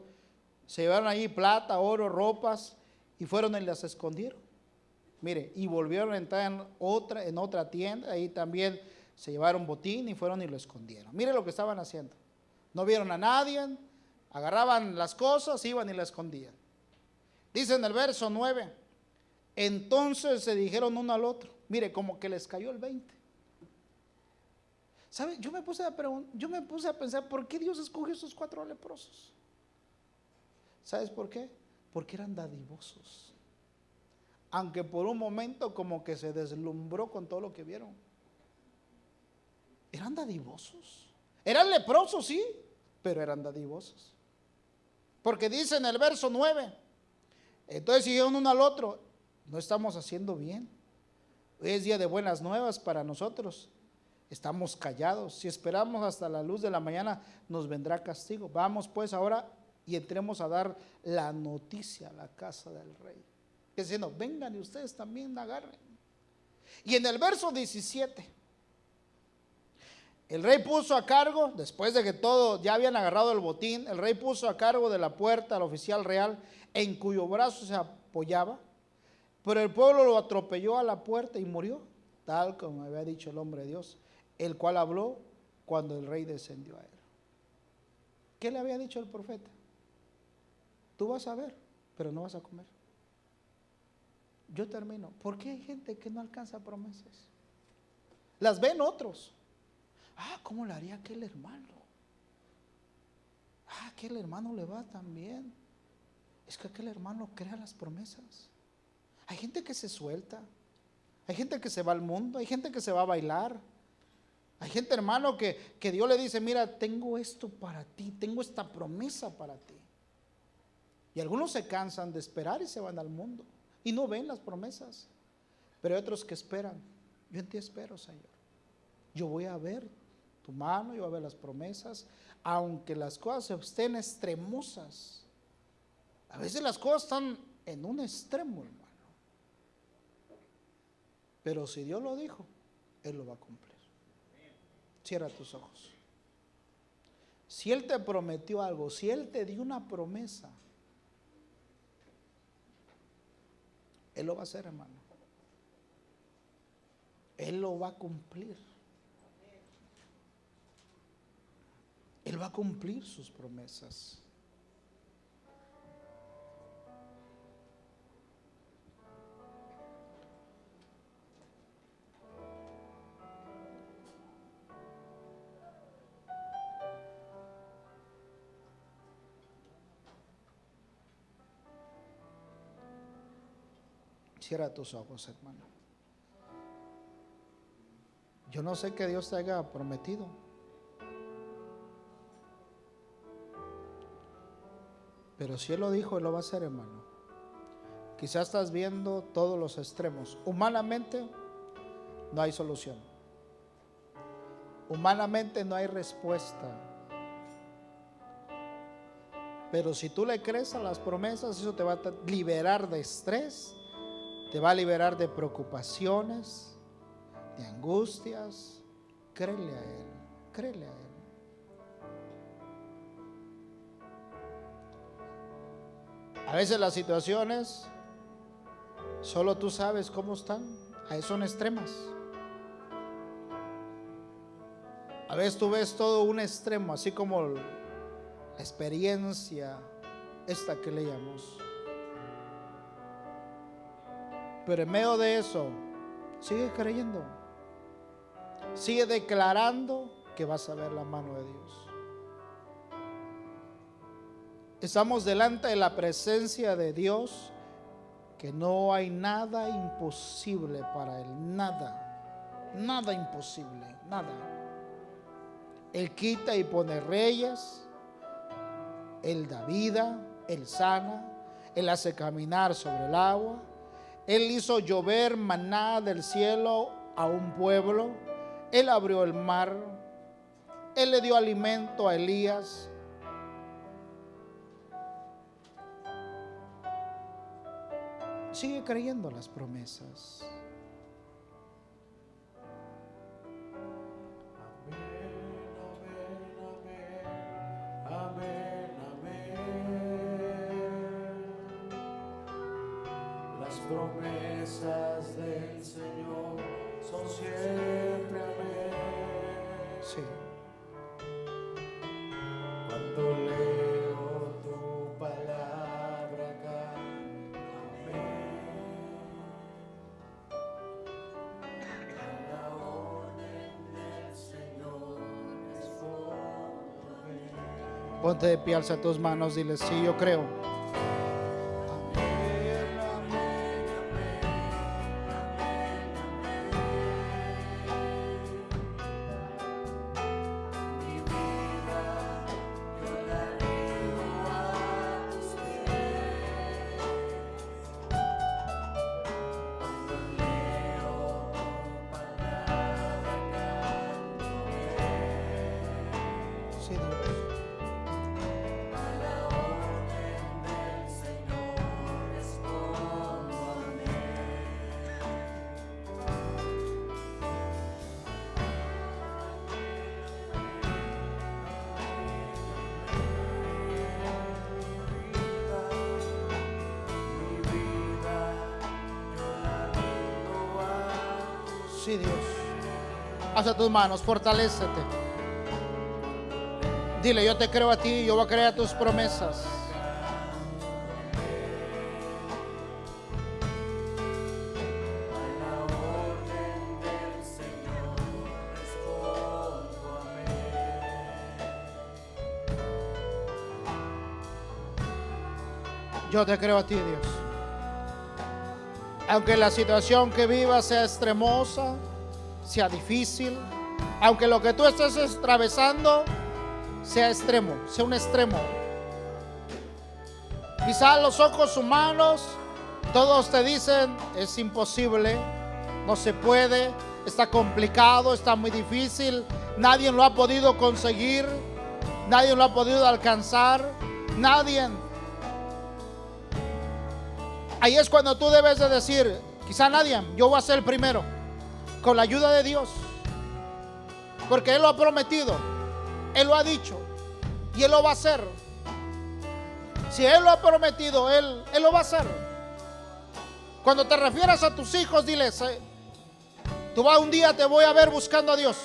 se llevaron allí plata, oro, ropas y fueron y las escondieron. Mire, y volvieron a entrar en otra tienda, ahí también se llevaron botín y fueron y lo escondieron. Mire lo que estaban haciendo. No vieron a nadie. Agarraban las cosas, iban y las escondían. Dice en el verso 9, entonces se dijeron uno al otro, mire, como que les cayó el 20. ¿Sabe? Yo me puse a pensar, ¿por qué Dios escogió esos 4 leprosos? ¿Sabes por qué? Porque eran dadivosos. Aunque por un momento como que se deslumbró con todo lo que vieron. Eran dadivosos. Eran leprosos, sí, pero eran dadivosos. Porque dice en el verso 9, entonces dijeron uno al otro, no estamos haciendo bien. Hoy es día de buenas nuevas para nosotros. Estamos callados. Si esperamos hasta la luz de la mañana, nos vendrá castigo. Vamos pues ahora y entremos a dar la noticia a la casa del rey. Diciendo, vengan y ustedes también agarren. Y en el verso 17. El rey puso a cargo, después de que todos ya habían agarrado el botín, el rey puso a cargo de la puerta al oficial real en cuyo brazo se apoyaba, pero el pueblo lo atropelló a la puerta y murió, tal como había dicho el hombre de Dios, el cual habló cuando el rey descendió a él. ¿Qué le había dicho el profeta? Tú vas a ver, pero no vas a comer. Yo termino. ¿Por qué hay gente que no alcanza promesas? Las ven otros. ¿Cómo le haría aquel hermano? Aquel hermano le va tan bien. Es que aquel hermano crea las promesas. Hay gente que se suelta. Hay gente que se va al mundo. Hay gente que se va a bailar. Hay gente, hermano, que Dios le dice, mira, tengo esto para ti. Tengo esta promesa para ti. Y algunos se cansan de esperar y se van al mundo. Y no ven las promesas. Pero hay otros que esperan. Yo en ti espero, Señor. Yo voy a ver tu mano, yo voy a ver las promesas, aunque las cosas estén extremosas. A veces las cosas están en un extremo, hermano. Pero si Dios lo dijo, Él lo va a cumplir. Cierra tus ojos. Si Él te prometió algo, si Él te dio una promesa, Él lo va a hacer, hermano. Él lo va a cumplir. Él Él va a cumplir sus promesas. Cierra tus ojos, hermano. Yo no sé qué Dios te haya prometido, pero si Él lo dijo, Él lo va a hacer, hermano. Quizás estás viendo todos los extremos. Humanamente no hay solución. Humanamente no hay respuesta. Pero si tú le crees a las promesas, eso te va a liberar de estrés, te va a liberar de preocupaciones, de angustias. Créele a Él, créele a Él. A veces las situaciones solo tú sabes cómo están, a veces son extremas. A veces tú ves todo un extremo, así como la experiencia esta que leíamos. Pero en medio de eso, sigue creyendo, sigue declarando que vas a ver la mano de Dios. Estamos delante de la presencia de Dios, que no hay nada imposible para Él, nada imposible, nada. Él quita y pone reyes, Él da vida, Él sana, Él hace caminar sobre el agua. Él hizo llover maná del cielo a un pueblo. Él abrió el mar. Él le dio alimento a Elías. Sigue creyendo las promesas. Promesas del Señor son siempre amén. Sí. Cuando leo tu palabra acá, amén. A la orden del Señor respondo amén. Ponte de pie, alza tus manos, dile: sí, yo creo. Sí, Dios. Alza tus manos, fortalécete. Dile: yo te creo a ti, yo voy a creer a tus promesas. Yo te creo a ti, Dios. Aunque la situación que vivas sea extremosa, sea difícil, aunque lo que tú estés atravesando sea extremo, sea un extremo. Quizás a los ojos humanos todos te dicen: es imposible, no se puede, está complicado, está muy difícil, nadie lo ha podido conseguir, nadie lo ha podido alcanzar, nadie. Ahí es cuando tú debes de decir: quizá nadie, yo voy a ser el primero, con la ayuda de Dios, porque Él lo ha prometido, Él lo ha dicho y Él lo va a hacer. Si Él lo ha prometido, Él lo va a hacer. Cuando te refieras a tus hijos, diles: un día te voy a ver buscando a Dios,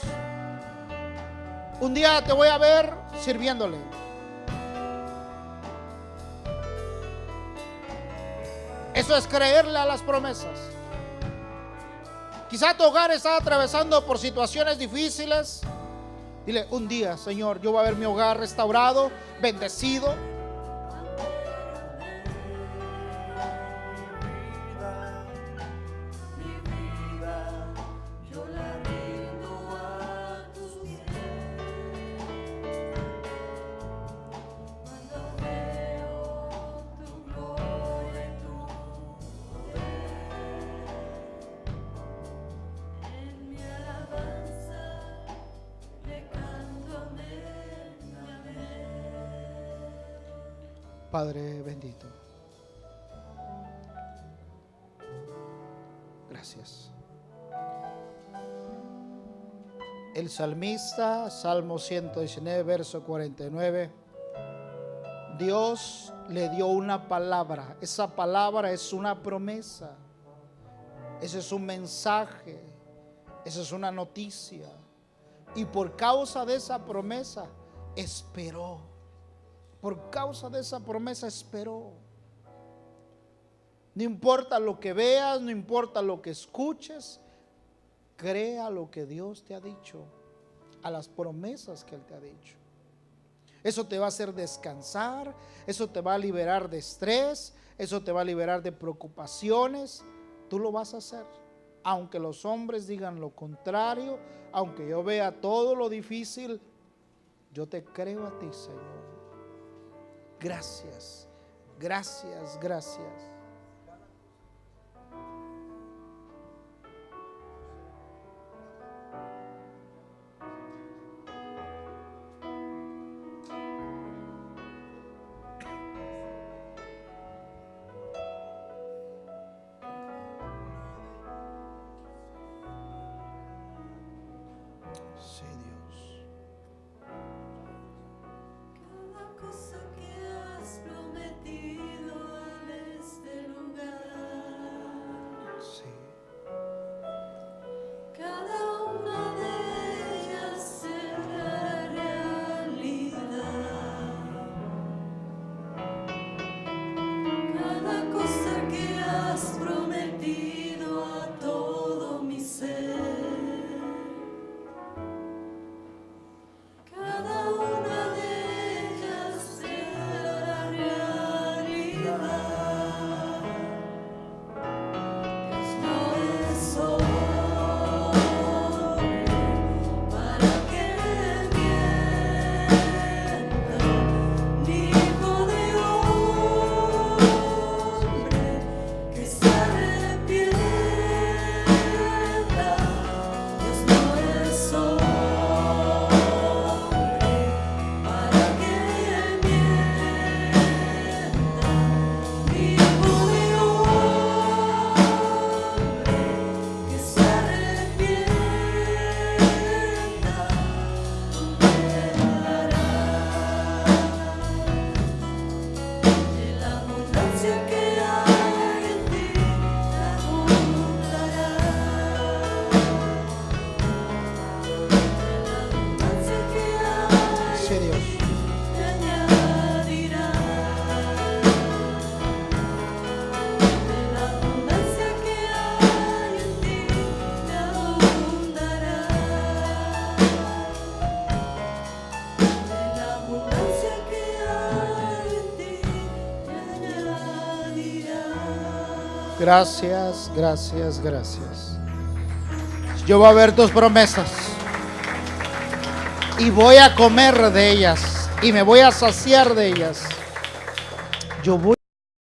un día te voy a ver sirviéndole. Eso es creerle a las promesas. Quizá tu hogar está atravesando por situaciones difíciles. Dile, un día, Señor, yo voy a ver mi hogar restaurado, bendecido. Padre bendito, gracias. El salmista, Salmo 119, verso 49, Dios le dio una palabra. Esa palabra es una promesa. Ese es un mensaje. Esa es una noticia. Y por causa de esa promesa, esperó. Por causa de esa promesa esperó. No importa lo que veas, no importa lo que escuches, crea lo que Dios te ha dicho, a las promesas que Él te ha dicho. Eso te va a hacer descansar, eso te va a liberar de estrés, eso te va a liberar de preocupaciones. Tú lo vas a hacer, aunque los hombres digan lo contrario, aunque yo vea todo lo difícil, yo te creo a ti, Señor. Gracias, gracias, gracias. Sí, Dios. Cada cosa que has prometido en este lugar, Sí. cada una de ellas será realidad. Cada cosa que has prometido a todo mi ser. Cada una de ellas será realidad. Esto es hombre para que mienta, ni hijo de hombre que se arrepienta. Dios no es hombre para que mienta, ni hijo de hombre que se arrepienta. De la abundancia que hay en ti, te abundará. De la abundancia que hay Sí, Dios. te añadirá. De la abundancia que hay en ti, te abundará. De la abundancia que hay en ti, te añadirá. Gracias, gracias, gracias. Yo voy a ver tus promesas y voy a comer de ellas y me voy a saciar de ellas. Yo voy